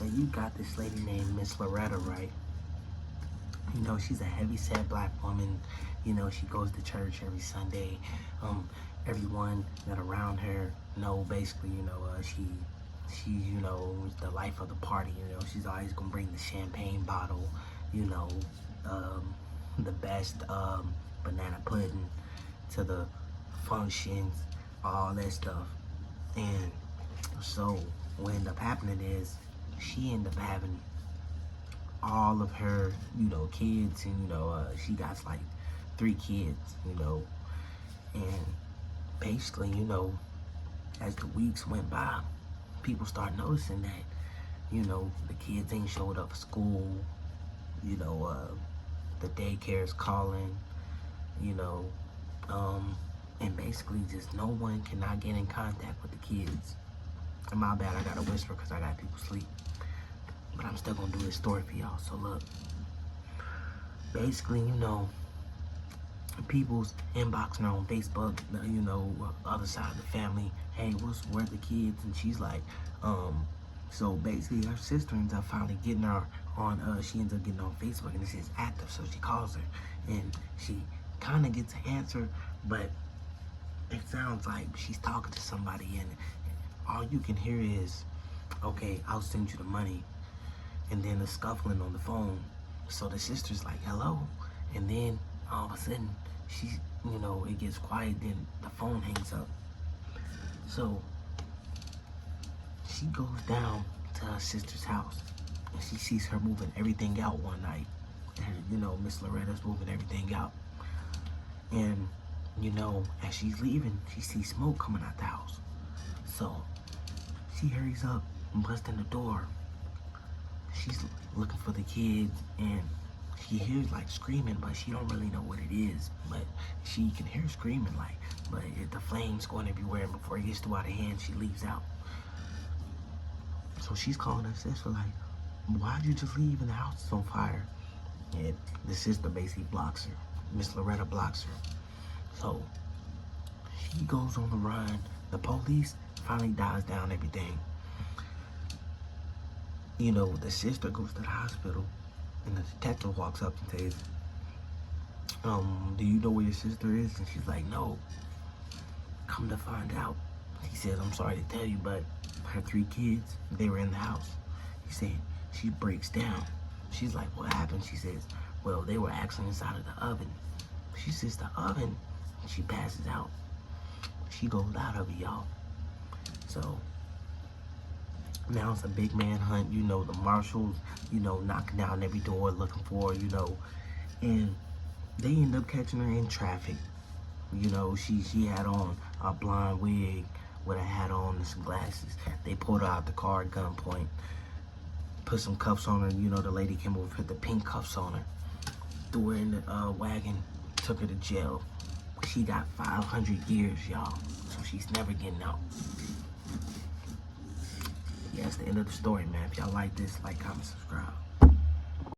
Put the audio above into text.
So you got this lady named Miss Loretta, right? You know, she's a heavy-set black woman. You know, she goes to church every Sunday. Everyone that around her know basically, she, the life of the party. You know, she's always gonna bring the champagne bottle, you know, the best banana pudding to the functions, all that stuff. And so what ended up happening is she ended up having all of her, kids, and she got like 3 kids, and basically, as the weeks went by, people start noticing that, the kids ain't showed up for school, the daycare's calling, and basically just no one cannot get in contact with the kids. And my bad, I gotta whisper because I got people sleep. But I'm still gonna do this story for y'all. So look, basically, people's inboxing her on Facebook, other side of the family, hey, where the kids? And she's like, so basically her sister ends up finally getting her on, she ends up getting on Facebook and it says active, so she calls her and she kind of gets an answer, but it sounds like she's talking to somebody and all you can hear is, okay, I'll send you the money. And then the scuffling on the phone. So the sister's like, hello. And then all of a sudden, it gets quiet, then the phone hangs up. So she goes down to her sister's house and she sees her moving everything out one night. And, Miss Loretta's moving everything out. And, as she's leaving, she sees smoke coming out the house. So she hurries up and busts in the door. She's looking for the kids and she hears like screaming, but she don't really know what it is. But she can hear screaming but the flames going everywhere, and before it gets too out of hand, she leaves out. So she's calling her sister like, why'd you just leave and the house is on fire? And the sister basically blocks her. Miss Loretta blocks her. So she goes on the run. The police finally dials down everything. The sister goes to the hospital and the detective walks up and says, do you know where your sister is? And she's like, no. Come to find out. He says, I'm sorry to tell you, but her 3 kids, they were in the house. He said, she breaks down. She's like, what happened? She says, well, they were actually inside of the oven. She says, the oven? She passes out. She goes out of it, y'all. So now it's a big man hunt, the marshals, knocking down every door looking for her, and they end up catching her in traffic. She had on a blonde wig with a hat on and some glasses. They pulled her out the car at gunpoint, put some cuffs on her, the lady came over, put the pink cuffs on her, threw her in the wagon, took her to jail. She got 500 years, y'all, so she's never getting out. Yeah, that's the end of the story, man. If y'all like this, like, comment, subscribe.